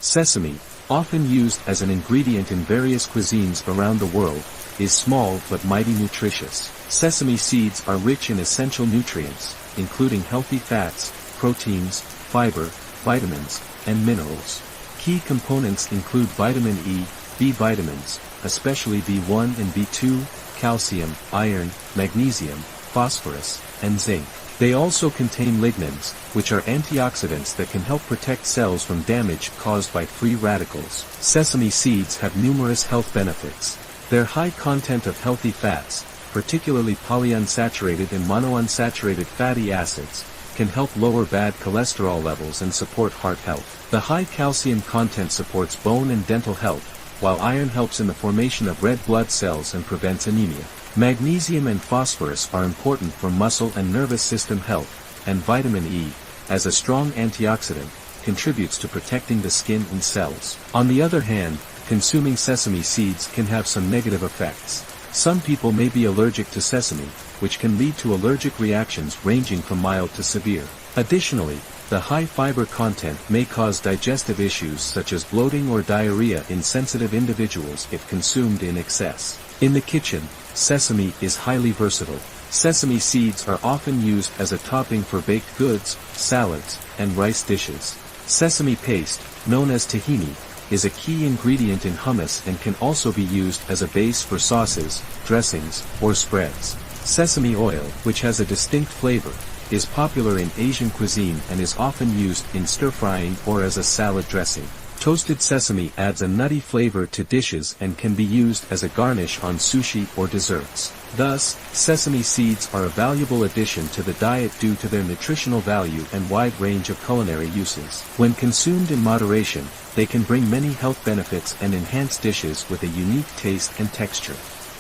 Sesame, often used as an ingredient in various cuisines around the world, is small but mighty nutritious. Sesame seeds are rich in essential nutrients, including healthy fats, proteins, fiber, vitamins, and minerals. Key components include vitamin E, B vitamins, especially B1 and B2, calcium, iron, magnesium, phosphorus, and zinc. They also contain lignans, which are antioxidants that can help protect cells from damage caused by free radicals. Sesame seeds have numerous health benefits. Their high content of healthy fats, particularly polyunsaturated and monounsaturated fatty acids, can help lower bad cholesterol levels and support heart health. The high calcium content supports bone and dental health, while iron helps in the formation of red blood cells and prevents anemia. Magnesium and phosphorus are important for muscle and nervous system health, and vitamin E, as a strong antioxidant, contributes to protecting the skin and cells. On the other hand, consuming sesame seeds can have some negative effects. Some people may be allergic to sesame, which can lead to allergic reactions ranging from mild to severe. Additionally, the high fiber content may cause digestive issues such as bloating or diarrhea in sensitive individuals if consumed in excess. In the kitchen, sesame is highly versatile. Sesame seeds are often used as a topping for baked goods, salads, and rice dishes. Sesame paste, known as tahini, is a key ingredient in hummus and can also be used as a base for sauces, dressings, or spreads. Sesame oil, which has a distinct flavor, is popular in Asian cuisine and is often used in stir-frying or as a salad dressing. Toasted sesame adds a nutty flavor to dishes and can be used as a garnish on sushi or desserts. Thus, sesame seeds are a valuable addition to the diet due to their nutritional value and wide range of culinary uses. When consumed in moderation, they can bring many health benefits and enhance dishes with a unique taste and texture.